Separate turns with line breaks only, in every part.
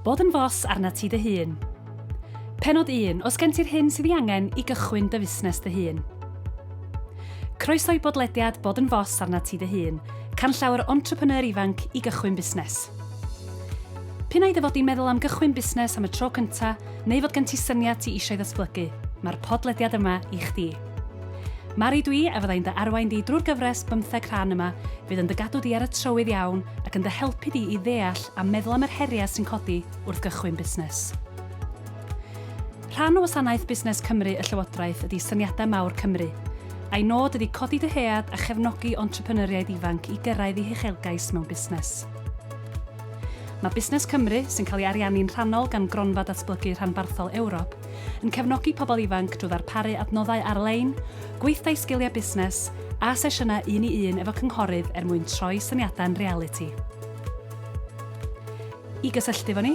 Bod yn fos arna ti dy hun. Pennod 1, os gen ti'r hyn sydd ei angen i gychwyn dy fusnes dy hun. Croeso i bodlediad Bod yn fos arna ti dy hun, can llawer entrepreneur ifanc i gychwyn busnes. P'un ai dy fod i'n meddwl am gychwyn busnes am y tro cynta, neu fod gen ti syniad ti eisiau ddatblygu, mae'r podlediad yma i chdi. Mari dwi a fyddai'n dy arwain di drwy'r gyfres 15 rhan yma, fydd yn dy gadw di ar y trywydd iawn ac yn dy helpu di i ddeall a meddwl am yr heriau sy'n codi wrth gychwyn busnes. Rhan o wasanaeth Busnes Cymru y Llywodraeth ydy Syniadau Mawr Cymru, a'i nod ydy codi dyhead a chefnogi entrepreneuriaid ifanc i gyrraedd i uchelgais mewn busnes. Mae Busnes Cymru, sy'n cael ei ariannu'n rhannol gan gronfa datblygu rhanbarthol Ewrop, yn cefnogi pobl ifanc drwy ddarparu adnoddau ar-lein, gweithdai sgiliau busnes a sesiynau 1-i-1 efo cynghorydd mwyn troi syniadau'n reality. I gysylltu fo ni,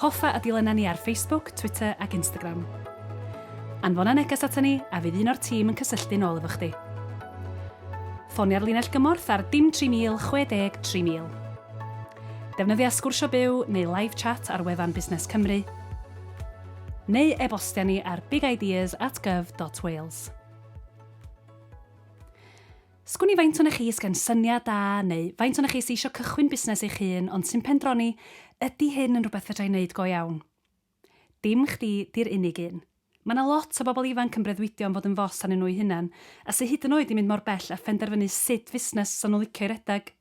hoffa a dilynau ni ar Facebook, Twitter ac Instagram. Anfona neges ato ni a fydd un o'r tîm yn cysylltu nôl efo chdi. Ffonia'r linell gymorth ar dim 3000 60 3000. Defnyddia sgwrsio byw neu live chat ar wefan Busnes Cymru, neu e-bostia ni ar bigideas@gov.wales. Sgwni faint o'ch chi sgen syniad da neu faint o'ch chi sy'n eisiau cychwyn busnes eich hun ond sy'n pendroni ydy hyn yn rhywbeth fedrai wneud go iawn. Dim chdi di'r unig un. Mae yna lot o bobl ifanc yn breuddwydio am fod yn fos arnyn nhw eu hunan a sy'n hyd yn oed i mynd mor bell a phenderfynu sut fusnes sy'n nhw licio'i redeg.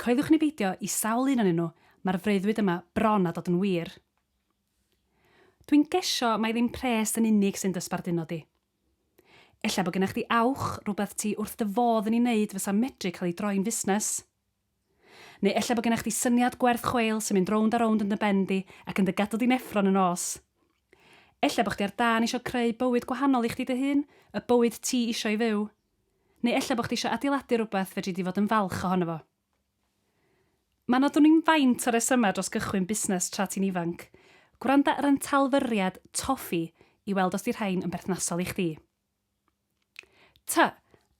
Coelwch ni beidio i sawl un o'n nhw, mae'r freuddwyd yma bron a dod yn wir. Dwi'n gesio mai ddim pres yn unig sy'n dysbarduno di. Ella bod gennych chdi awch rhywbeth ti wrth dy fodd yn ei wneud fysa medru cael ei droi'n fusnes. Neu ella bod gennych chdi syniad gwerth chweil sy'n mynd rownd a rownd yn dy ben di ac yn dy gadw di'n effron yn os. Ella bod chdi ar dan eisiau creu bywyd gwahanol i chdi dy hun, y bywyd ti eisiau i fyw. Neu ella bod chdi eisiau adeiladu rhywbeth fedri di fod yn falch ohono fo. Mae nad o'n i'n faint o resymau dros gychwyn busnes tra ti'n ifanc. Gwranda ar yn talfyriad toffi i weld os di rhain yn berthnasol i chdi.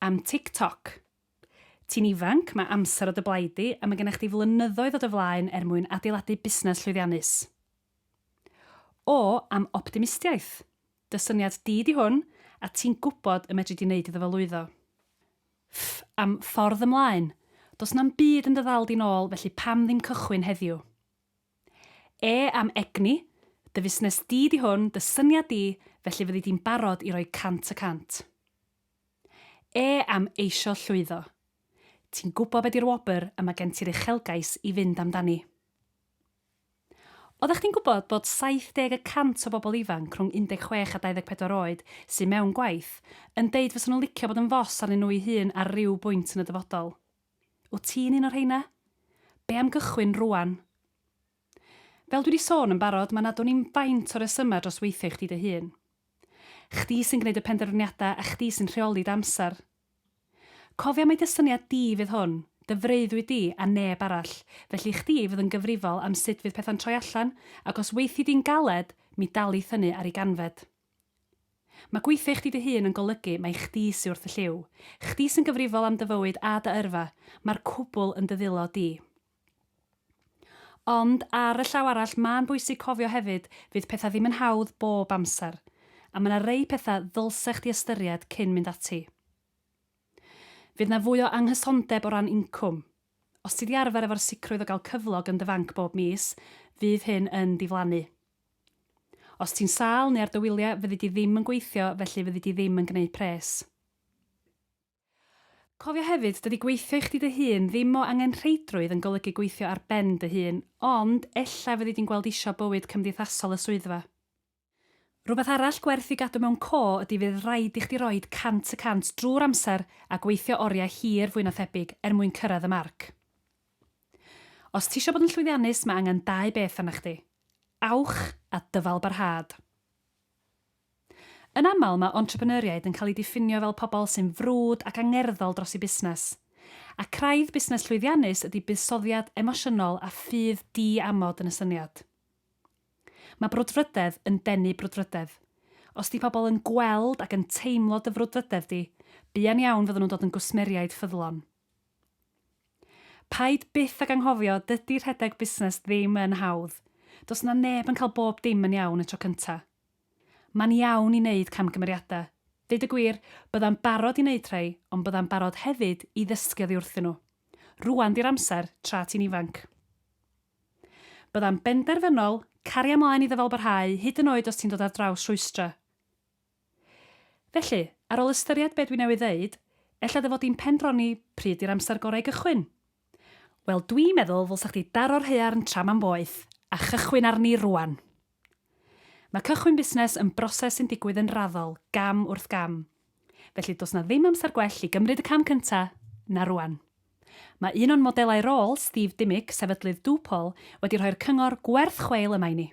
Am TikTok. Ti'n ifanc, mae amser o dy blaid di a mae gennych chdi flynyddoedd o dy flaen mwyn adeiladu busnes llwyddiannus. Am optimistiaeth. Dy syniad di di hwn a ti'n gwybod y medru di wneud iddo fo lwyddo. Am ffordd ymlaen. Does na'm byd yn dy ddal di nôl, felly pam ddim cychwyn heddiw. Am egni, dy fusnes di di hwn, dy syniad di, felly fyddi di'n barod i roi 100%. Am eisio llwyddo. Ti'n gwybod beth yw'r wobr a mae gen ti'r uchelgais i fynd amdani. Oeddech chi'n gwybod bod 70% o bobl ifanc rhwng 16 a 24 oed sy'n mewn gwaith yn deud fysa nhw'n licio bod yn fos arnyn nhw eu hun ar ryw bwynt yn y dyfodol? Wyt ti'n un o'r rheina? Be am gychwyn rwan? Fel dwi wedi sôn yn barod, mae nad o'n i'n faint o resymau dros weithio chdi dy hun. Chdi sy'n gwneud y penderfyniadau a chdi sy'n rheoli dy amser. Cofia mai dy syniad di fydd hwn, dy freuddwyd di a neb arall, felly chdi fydd yn gyfrifol am sut fydd pethau'n troi allan ac os weithi di'n galed, mi dalith hynny ar ei ganfed. Mae gweithio chdi dy hun yn golygu mai chdi sy'n wrth y lliw. Chdi sy'n gyfrifol am dy fywyd a dy yrfa, mae'r cwbl yn dy ddilo di. Ond ar y llaw arall mae'n bwysig cofio hefyd fydd pethau ddim yn hawdd bob amser, a mae yna rei pethau ddylsech chdi ystyried cyn mynd ati. Fydd yna fwy o anghysondeb o ran incwm. Os ti di arfer efo'r sicrwydd o gael cyflog yn dy fanc bob mis, fydd hyn yn diflannu. Os ti'n sâl neu ar dy wyliau, fyddi di ddim yn gweithio, felly fyddi di ddim yn gwneud pres. Cofio hefyd, dydy gweithio i chdi dy hun ddim o angen rheidrwydd yn golygu gweithio ar ben dy hun, ond ella fyddi di'n gweld isio bywyd cymdeithasol y swyddfa. Rhywbeth arall gwerth i gadw mewn co ydy fydd rhaid i chdi roed 100% drwy'r amser a gweithio oriau hir fwy na thebyg mwyn cyrraedd y marc. Os ti eisiau bod yn llwyddiannus, mae angen 2 beth arna chdi. Awch a dyfal barhad. Yn aml mae entrepreneuriaid yn cael ei diffinio fel pobl sy'n frwd ac angerddol dros eu busnes. A craidd busnes llwyddiannus ydy buddsoddiad emosiynol a ffydd di-amod yn y syniad. Mae brwdfrydedd yn denu brwdfrydedd. Os di pobl yn gweld ac yn teimlo dy frwdfrydedd di, buan iawn fydden nhw'n dod yn gwsmeriaid ffyddlon. Paid byth ag anghofio dydy rhedeg busnes ddim yn hawdd. does na neb yn cael bob dim yn iawn y tro cynta. Mae'n iawn i wneud camgymeriadau. Deud y gwir, byddai'n barod i wneud rhai, ond byddai'n barod hefyd i ddysgu oddi wrthyn nhw. Rwan di'r amser tra ti'n ifanc. Byddai'n benderfynol cario ymlaen iddo fel parhau hyd yn oed os ti'n dod ar draws rhwystra. Felly, ar ôl ystyried beth dwi newydd ddeud, ella dy fod i'n pendroni pryd i'r amser gorau gychwyn. Wel, dwi'n meddwl ddylsa chdi daro'r haearn tra ma'n boeth a chychwyn arni rwan. Mae cychwyn busnes yn broses sy'n digwydd yn raddol, gam wrth gam. Felly does na ddim amser gwell i gymryd y cam cyntaf na rwan. Mae un o'n modelau rôl, Steve Dimmick, sefydlydd Dwpol, wedi rhoi'r cyngor gwerth chweil yma i ni.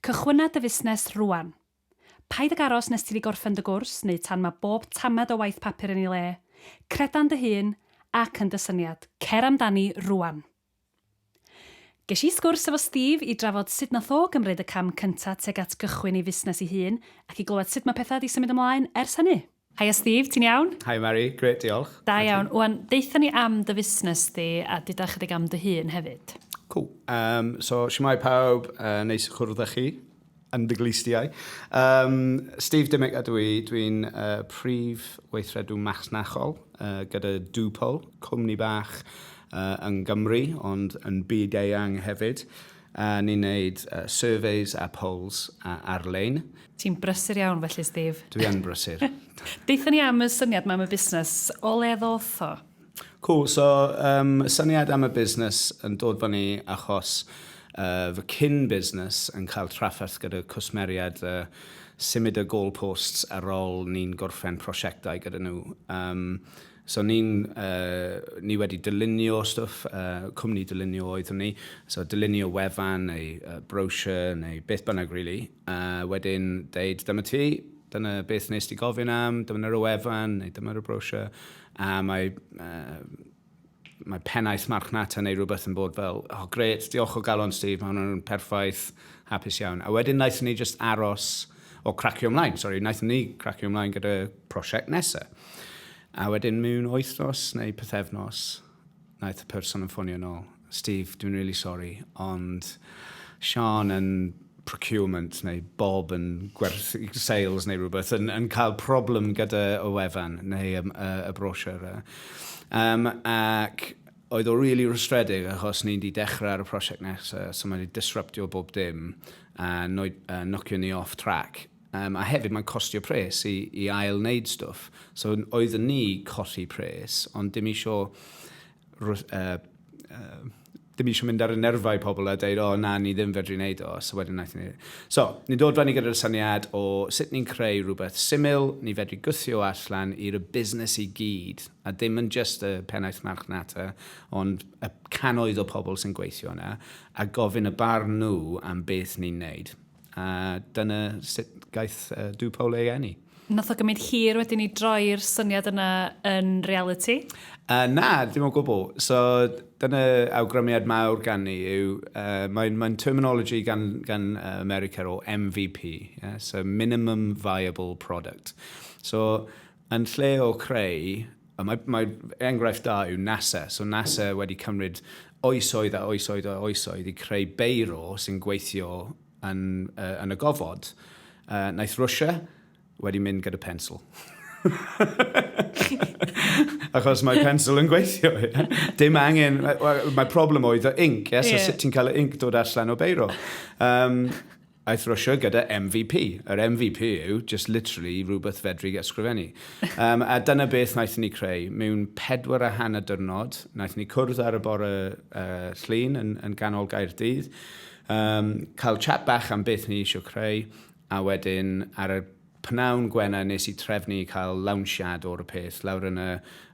Cychwyna dy fusnes rwan. Paid ag aros nes ti wedi gorffen dy gwrs, neu tan mae bob tamad o waith papur yn ei le. Credan dy hun ac yn dy syniad. Cer amdani rwan. Ges i sgwrs efo Steve i drafod sut nath o gymryd y cam cyntaf teg at gychwyn ei fusnes ei hun ac i glywed sut mae pethau wedi symud ymlaen ers hynny. Hiya Steve, ti'n iawn?
Hi Mary, grêt, diolch.
Da iawn. Wan, deitha ni am dy fusnes di a dyda chydig am dy hun hefyd.
Cool. So, siamai pawb, neis i cwrdd â chi yn dy glistiau. Steve Dimmick ydw i, dwi'n prif weithredw masnachol gyda Dwpol, cwmni bach yn Gymru, ond yn byd eang hefyd. Ni'n neud surveys a polls ar-lein.
Ti'n brysur iawn felly, Steve?
Dwi yn brysur.
Deitha ni am y syniad ma am y busnes, o le ddoth o?
Cool, so syniad am y busnes yn dod fyny achos fy cyn-busnes yn cael trafferth gyda cwsmeriad symud y goalposts ar ôl ni'n gorffen prosiectau gyda nhw. So ni wedi dylunio stwff, cwmni dylunio oeddwn ni, so dylunio wefan neu brochure neu beth bynnag really. Wedyn deud dyma ti, dyna beth nes ti gofyn am, dyma'r wefan neu dyma'r brochure. A mae pennaeth marchnata neu rhywbeth yn bod fel, gret, diolch o galon Steve, mae hwnna'n perffaith, hapus iawn. A wedyn naethon ni just aros, naethon ni cracio ymlaen gyda prosiect nesaf. A wedyn mewn wythnos neu pythefnos, naeth y person yn ffonio nôl. Steve, dwi'n really sorry, ond Sean yn procurement neu Bob yn gwerthu sales neu rhywbeth yn cael problem gyda y wefan neu y brochure. Ac oedd o really rwystredig achos ni wedi dechrau ar y prosiect nesaf, so mae wedi disruptio bob dim a knockio ni off track. A hefyd mae'n costio pres i ail wneud stwff. So oeddwn ni colli pres, ond dim isio mynd ar y nerfau pobl a dweud, na, ni ddim fedru wneud o. So wedyn naeth ni. So, ni'n dod fyny gyda'r syniad o sut ni'n creu rhywbeth syml, ni fedru gwythio allan i'r busnes i gyd, a ddim yn just y pennaeth marchnata, ond y cannoedd o pobl sy'n gweithio yna, a gofyn y barn nhw am beth ni'n wneud. A dyna sut gaeth Dwpol ei eni.
Nath o gymryd hir wedyn ni droi'r syniad yna yn reality?
Na, dim o gwbl. So, dyna awgrymiad mawr gan ni yw, mae'n terminology gan America o MVP, yeah? So Minimum Viable Product. So, yn lle o creu, mae enghraifft da yw NASA. So, NASA wedi cymryd oesoedd a oesoedd a oesoedd i creu beiro sy'n gweithio yn y gofod. Naeth Russia wedi mynd gyda pensl. Achos mae pensl yn gweithio. Dim angen, mae problem oedd y ink, so sut ti'n cael y ink dod allan o beiro. Aeth Russia gyda MVP. Yr MVP yw just literally rhywbeth fedru ysgrifennu. A dyna beth naethon ni creu. Mewn 4.5 diwrnod, naethon ni cwrdd ar y bore llun yn ganol Gaerdydd. Cael chat bach am beth ni eisiau creu, a wedyn ar y pnawn Gwena nes i trefnu i cael lawnsiad o'r peth lawr yn y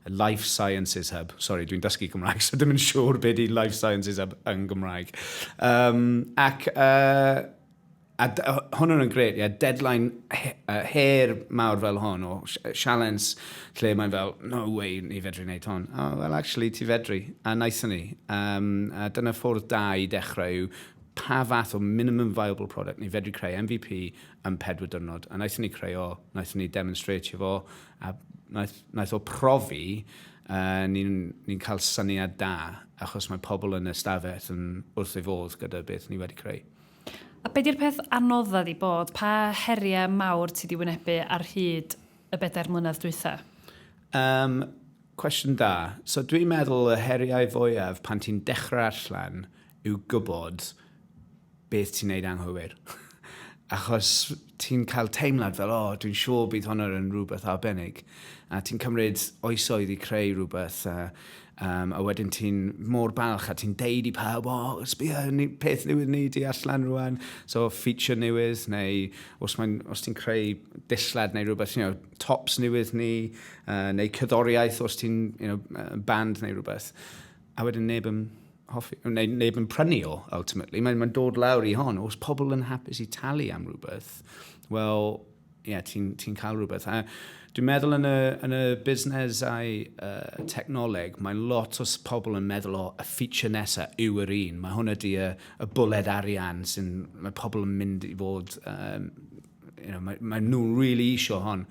Life Sciences Hub. Sorry, dwi'n dysgu Gymraeg, so dim yn siŵr beth i Life Sciences Hub yn Gymraeg. Ac hwnnw'n yn gret, deadline her mawr fel hon o sialens lle mae'n fel, no way, ni fedru wneud hon. Well, actually, ti fedru. A naethon ni. A dyna ffordd da i dechrau yw pa fath o minimum viable product ni fedru creu MVP yn 4 diwrnod. A naethon ni creu o, naethon ni demonstratio fo, a naeth o profi ni'n cael syniad da, achos mae pobl yn y stafell yn wrth ei fodd gyda beth ni wedi creu.
A be di'r peth anodda di bod? Pa heriau mawr ti di wynebu ar hyd y 4 mlynedd dwytha?
Cwestiwn da. So dwi'n meddwl y heriau fwyaf pan ti'n dechrau allan yw gwybod beth ti'n neud anghywir. Achos ti'n cael teimlad fel, dwi'n siŵr bydd hwnna yn rhywbeth arbennig. A ti'n cymryd oesoedd i creu rhywbeth, a wedyn ti'n mor balch a ti'n deud i pawb, sbio, peth newydd ni di allan rwan. So feature newydd, neu os ti'n creu dillad neu rhywbeth, tops newydd ni, neu cyddoriaeth os ti'n band neu rhywbeth. A wedyn neb yn hoffi, neb yn prynu o, ultimately. Mae'n dod lawr i hon. Os pobl yn hapus i talu am rhywbeth, wel, ti'n cael rhywbeth. A dwi'n meddwl yn y busnesau technoleg, mae lot o pobl yn meddwl y feature nesaf yw yr un. Mae hwnna di y bwled arian sy'n, mae pobl yn mynd i fod, mae nhw'n really isio hon.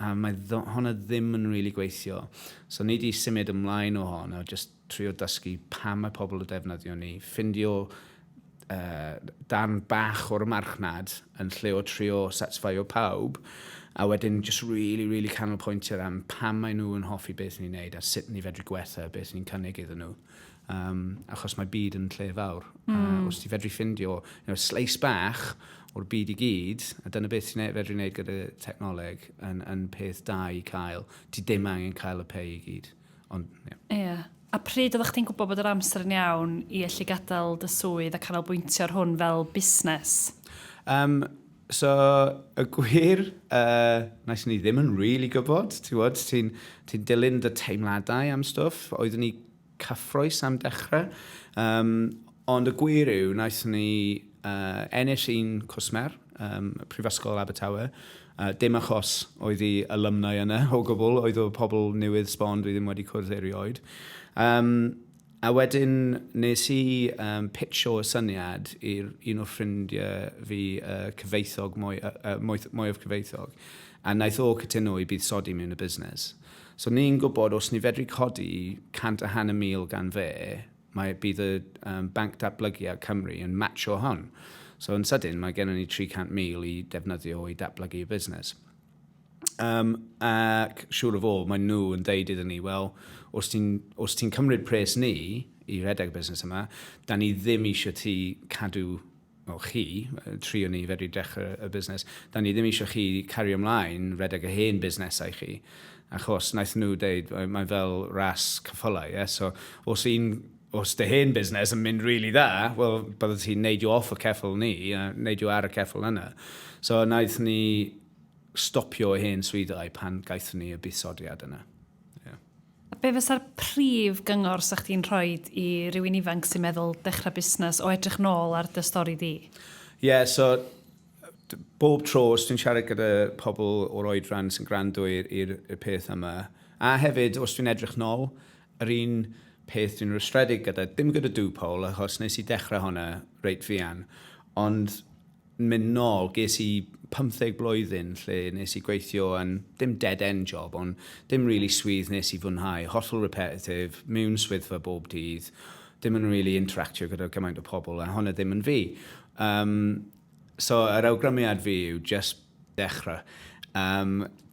A mae hwnna ddim yn really gweithio. So ni di symud ymlaen o hon, a just trio dysgu pam mae pobl y defnyddio ni. Ffindio darn bach o'r marchnad yn lle o trio satisfio pawb, a wedyn just really canolbwyntio am pam mae nhw yn hoffi beth ni'n neud a sut ni fedru gwella beth ni'n cynnig iddyn nhw. Achos mae byd yn lle fawr. Os ti fedru ffindio sleis bach o'r byd i gyd, a dyna beth ti'n fedru wneud gyda technoleg yn peth da i cael. Ti ddim angen cael y pay i gyd.
A pryd oeddech chdi'n gwybod bod yr amser yn iawn i allu gadael dy swydd a canolbwyntio ar hwn fel busnes?
So, y gwir, naeth ni ddim yn really gwybod. Ti'n dilyn dy teimladau am stwff. Oeddwn ni cyffroes am dechrau. Ond y gwir yw, naeth ni ennill un cwsmer, Prifysgol Abertawe. Dim achos oedd i alumni yna o gwbl, oedd o pobl newydd sbon dwi ddim wedi cwrdd erioed. A wedyn nes i pitcho y syniad i'r un o'r ffrindiau fi cyfeithog, mwyaf cyfeithog. A naeth o cytuno i buddsoddi mewn y busnes. So ni'n gwybod os ni fedru codi 150,000 gan fe, bydd y Banc Datblygiad Cymru yn matcho hon. So yn sydyn, mae gennym ni 300,000 i defnyddio i datblygu y busnes. Ac siŵr o fod, mae nhw yn deud iddyn ni, wel, os ti'n cymryd pres ni i redeg y busnes yma, da ni ddim eisiau ti cadw, trio ni fedru dechrau y busnes, da ni ddim eisiau chi cario ymlaen redeg y hen busnesau chi. Achos naeth nhw deud, mae fel ras cyffylau. So os dy hen busnes yn mynd really dda, wel, byddai ti'n neidio off y ceffyl ni, neidio ar y ceffyl yna. So naeth ni stopio y hen swyddau pan gaethon ni y buddsoddiad yna.
A be fysa'r prif gyngor sa chdi'n rhoi i rywun ifanc sy'n meddwl dechrau busnes o edrych nôl ar dy stori di?
So bob tro os dwi'n siarad gyda pobl o'r oedran sy'n gwrando i'r peth yma, a hefyd os dwi'n edrych nôl, yr un peth dwi'n rwystredig gyda, dim gyda dŵpol, achos nes i dechrau hwnna reit fian, ond mynd nôl, ges i 15 blwyddyn lle nes i gweithio yn dim dead-end job, ond dim really swydd nes i fwynhau, hollol repetitive, mewn swyddfa bob dydd, dim yn really interactio gyda gymaint o pobl, a hwnna ddim yn fi. So, yr awgrymiad fi yw just dechrau.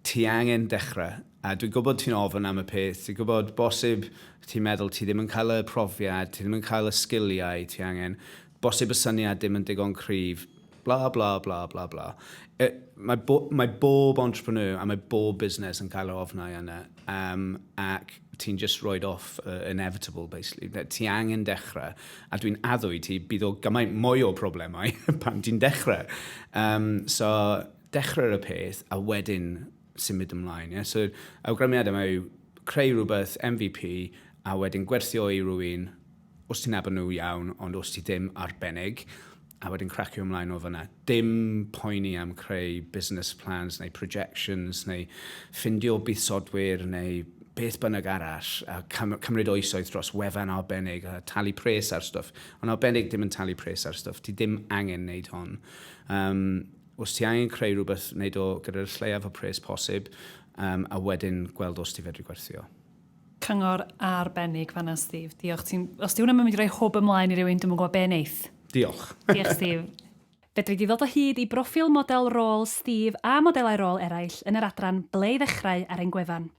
Ti angen dechrau. A dwi'n gwybod ti'n ofyn am y peth. Dwi'n gwybod bosib ti'n meddwl ti ddim yn cael y profiad, ti ddim yn cael y sgiliau ti angen. Bosib y syniad ddim yn digon cryf. Bla, bla, bla, bla, bla. Mae bob entrepreneur a mae bob busnes yn cael y ofnau yna. Ac ti'n just roed off inevitable, basically. Ti angen dechrau. A dwi'n addwy ti bydd o gymaint mwy o problemau pan ti'n dechrau. So, dechrau'r y peth a wedyn symud ymlaen. So, awgrymiad yma yw creu rhywbeth MVP a wedyn gwerthio i rywun os ti'n nabod nhw iawn, ond os ti ddim arbennig, a wedyn cracio ymlaen o fyna. Dim poeni am creu business plans neu projections neu ffindio buddsodwyr neu beth bynnag arall a cymryd oesoedd dros wefan arbennig a talu pres ar stwff. Ond arbennig ddim yn talu pres ar stwff. Ti ddim angen wneud hon. Os ti angen creu rhywbeth wneud o gyda'r lleiaf o pres posib a wedyn gweld os ti fedru gwerthio.
cyngor arbennig fanna, Steve. Diolch. Os di hwnna'n mynd i roi hwb ymlaen i rywun, dwi'n gwybod be neith.
Diolch.
Diolch, Steve. Fedri di ddod o hyd i broffil model rôl Steve a modelau rôl eraill yn yr adran ble i ddechrau ar ein gwefan.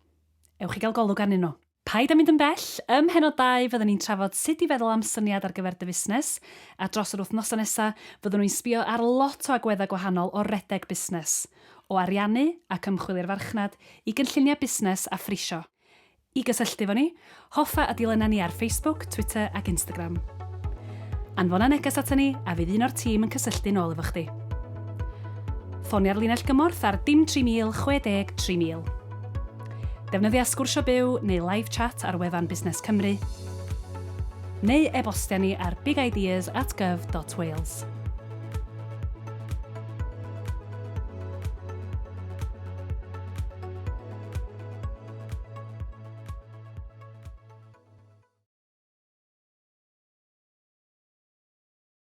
Ewch i gael golwg arnyn nhw. Paid am mynd yn bell, ym Pennod 2 fyddwn ni'n trafod sut i feddwl am syniad ar gyfer dy fusnes, a dros yr wythnosau nesaf fyddwn nhw'n sbio ar lot o agweddau gwahanol o redeg busnes, o ariannu ac ymchwilio'r farchnad i gynlluniau busnes a phrisio. I gysylltu fo ni, hoffa a dilynna ni ar Facebook, Twitter ac Instagram. Anfona neges ato ni a fydd un o'r tîm yn cysylltu nôl efo chdi. Ffonia'r linell gymorth ar dim 3000 60 3000. Defnyddia sgwrsio byw neu live chat ar wefan Busnes Cymru, neu e-bostia ni ar bigideas@gov.wales.